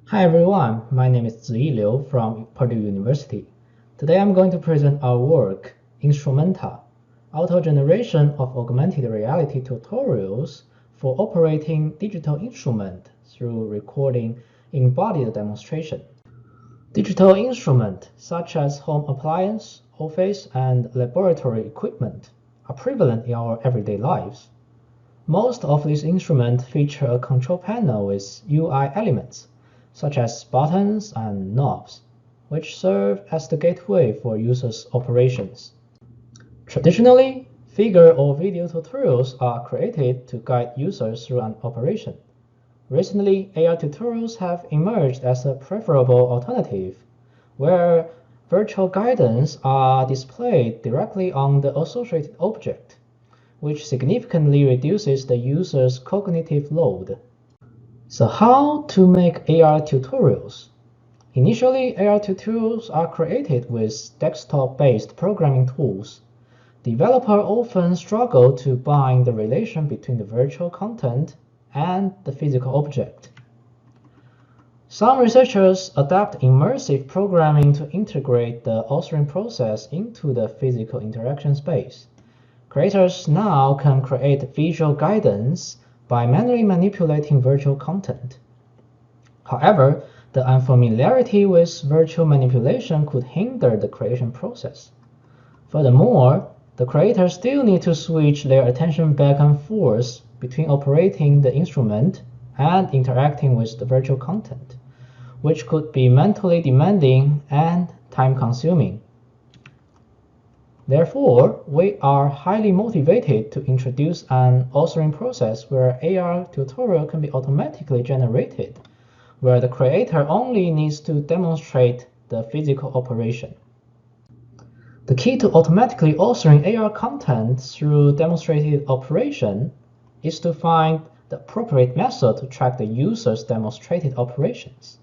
Hi everyone, my name is Ziyi from Purdue University. Today I'm going to present our work, InstruMentAR, auto-generation of augmented reality tutorials for operating digital instrument through recording embodied demonstration. Digital instruments such as home appliance, office, and laboratory equipment are prevalent in our everyday lives. Most of these instruments feature a control panel with UI elements, such as buttons and knobs, which serve as the gateway for users' operations. Traditionally, figure or video tutorials are created to guide users through an operation. Recently, AR tutorials have emerged as a preferable alternative, where virtual guidance are displayed directly on the associated object, which significantly reduces the user's cognitive load. So how to make AR tutorials? Initially, AR tutorials are created with desktop-based programming tools. Developers often struggle to bind the relation between the virtual content and the physical object. Some researchers adapt immersive programming to integrate the authoring process into the physical interaction space. Creators now can create visual guidance by manually manipulating virtual content. However, the unfamiliarity with virtual manipulation could hinder the creation process. Furthermore, the creators still need to switch their attention back and forth between operating the instrument and interacting with the virtual content, which could be mentally demanding and time-consuming. Therefore, we are highly motivated to introduce an authoring process where AR tutorial can be automatically generated, where the creator only needs to demonstrate the physical operation. The key to automatically authoring AR content through demonstrated operation is to find the appropriate method to track the user's demonstrated operations.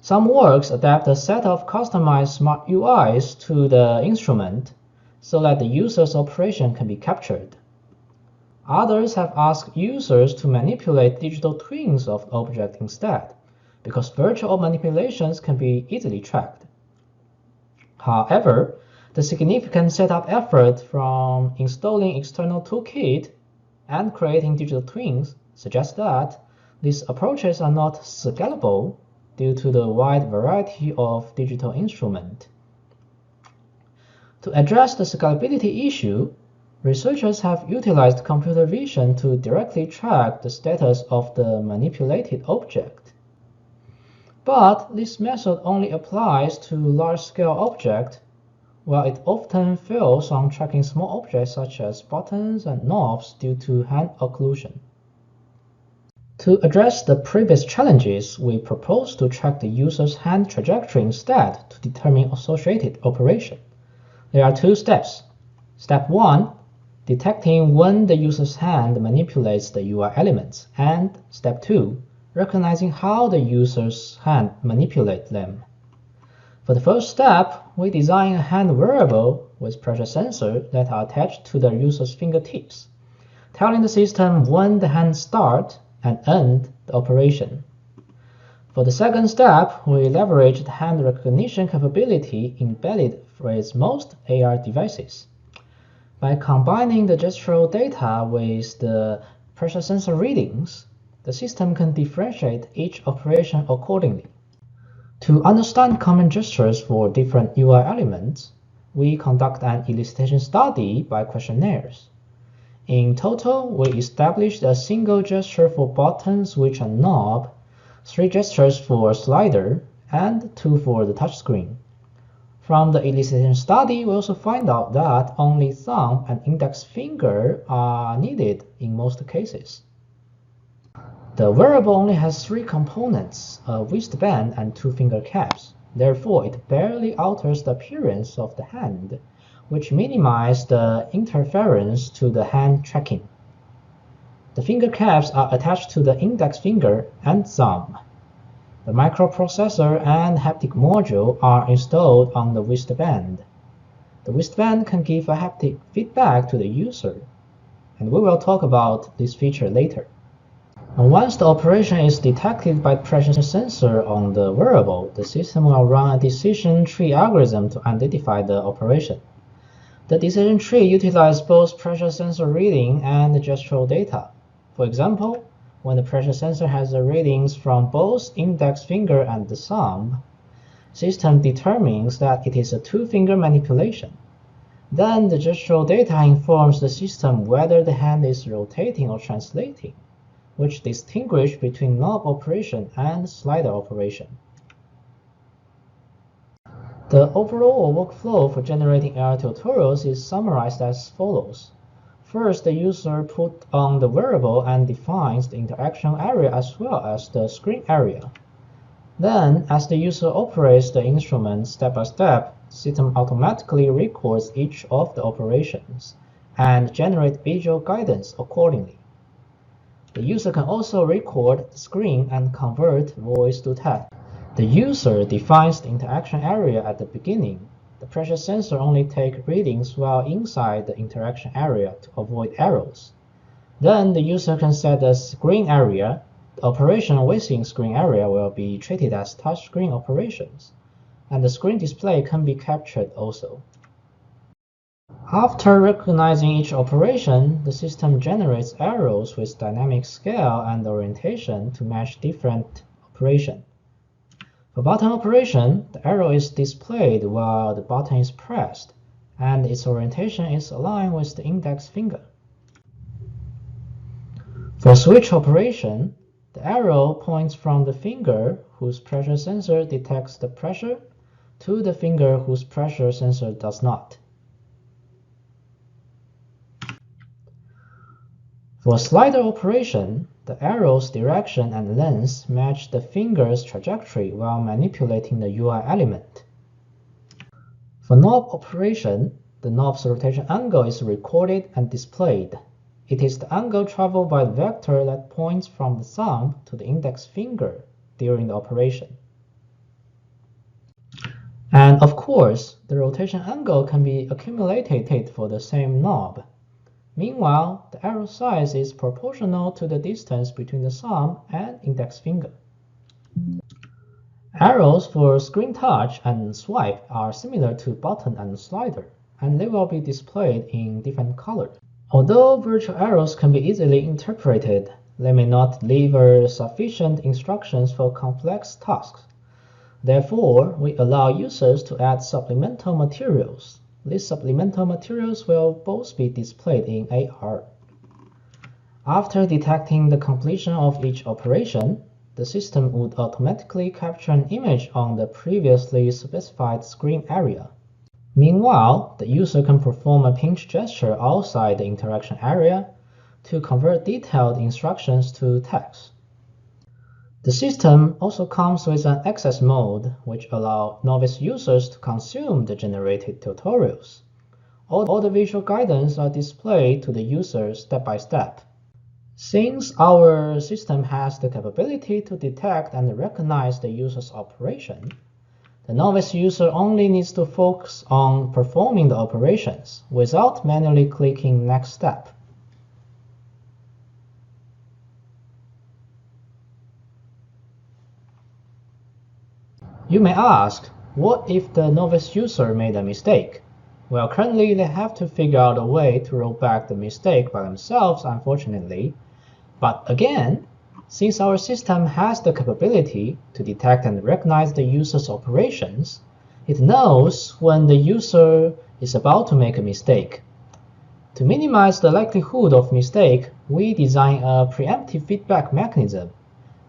Some works adapt a set of customized smart UIs to the instrument so that the user's operation can be captured. Others have asked users to manipulate digital twins of the object instead, because virtual manipulations can be easily tracked. However, the significant setup effort from installing external toolkit and creating digital twins suggests that these approaches are not scalable due to the wide variety of digital instruments. To address the scalability issue, researchers have utilized computer vision to directly track the status of the manipulated object. But this method only applies to large-scale objects, while it often fails on tracking small objects such as buttons and knobs due to hand occlusion. To address the previous challenges, we propose to track the user's hand trajectory instead to determine associated operation. There are two steps. Step 1, detecting when the user's hand manipulates the UI elements, and Step 2, recognizing how the user's hand manipulates them. For the first step, we design a hand wearable with pressure sensors that are attached to the user's fingertips, telling the system when the hand starts and ends the operation. For the second step, we leverage the hand recognition capability embedded with most AR devices. By combining the gestural data with the pressure sensor readings, the system can differentiate each operation accordingly. To understand common gestures for different UI elements, we conduct an elicitation study by questionnaires. In total, we established a single gesture for button, switch, and knob, 3 gestures for slider, and 2 for the touchscreen. From the elicitation study, we also find out that only thumb and index finger are needed in most cases. The wearable only has 3 components, a wristband and 2 finger caps. Therefore, it barely alters the appearance of the hand, which minimizes the interference to the hand tracking. The finger caps are attached to the index finger and thumb. The microprocessor and haptic module are installed on the wristband. The wristband can give a haptic feedback to the user, and we will talk about this feature later. And once the operation is detected by the pressure sensor on the wearable, the system will run a decision tree algorithm to identify the operation. The decision tree utilizes both pressure sensor reading and gestural data. For example, when the pressure sensor has the readings from both index finger and the thumb, system determines that it is a two-finger manipulation. Then the gestural data informs the system whether the hand is rotating or translating, which distinguish between knob operation and slider operation. The overall workflow for generating AR tutorials is summarized as follows. First, the user puts on the wearable and defines the interaction area as well as the screen area. Then, as the user operates the instrument step by step, the system automatically records each of the operations and generates visual guidance accordingly. The user can also record the screen and convert voice to text. The user defines the interaction area at the beginning. The pressure sensor only takes readings while inside the interaction area to avoid errors. Then the user can set the screen area. The operation within screen area will be treated as touchscreen operations, and the screen display can be captured also. After recognizing each operation, the system generates arrows with dynamic scale and orientation to match different operations. For button operation, the arrow is displayed while the button is pressed, and its orientation is aligned with the index finger. For switch operation, the arrow points from the finger whose pressure sensor detects the pressure to the finger whose pressure sensor does not. For slider operation, the arrow's direction and length match the finger's trajectory while manipulating the UI element. For knob operation, the knob's rotation angle is recorded and displayed. It is the angle traveled by the vector that points from the thumb to the index finger during the operation. And of course, the rotation angle can be accumulated for the same knob. Meanwhile, the arrow size is proportional to the distance between the thumb and index finger. Arrows for screen touch and swipe are similar to button and slider, and they will be displayed in different colors. Although virtual arrows can be easily interpreted, they may not deliver sufficient instructions for complex tasks. Therefore, we allow users to add supplemental materials. These supplemental materials will both be displayed in AR. After detecting the completion of each operation, the system would automatically capture an image on the previously specified screen area. Meanwhile, the user can perform a pinch gesture outside the interaction area to convert detailed instructions to text. The system also comes with an access mode, which allows novice users to consume the generated tutorials. All the visual guidance are displayed to the user step by step. Since our system has the capability to detect and recognize the user's operation, the novice user only needs to focus on performing the operations without manually clicking next step. You may ask, what if the novice user made a mistake? Well, currently they have to figure out a way to roll back the mistake by themselves, unfortunately. But again, since our system has the capability to detect and recognize the user's operations, it knows when the user is about to make a mistake. To minimize the likelihood of mistake, we design a preemptive feedback mechanism,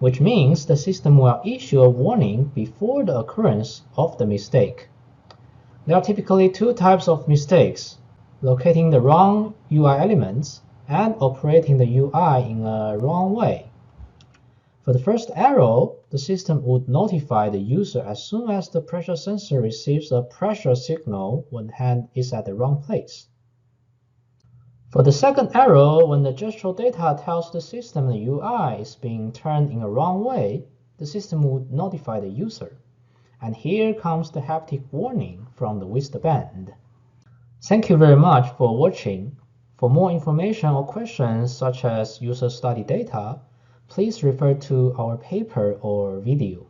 which means the system will issue a warning before the occurrence of the mistake. There are typically two types of mistakes: locating the wrong UI elements and operating the UI in a wrong way. For the first arrow, the system would notify the user as soon as the pressure sensor receives a pressure signal when the hand is at the wrong place. For the second arrow, when the gestural data tells the system the UI is being turned in a wrong way, the system would notify the user. And here comes the haptic warning from the wristband. Thank you very much for watching. For more information or questions such as user study data, please refer to our paper or video.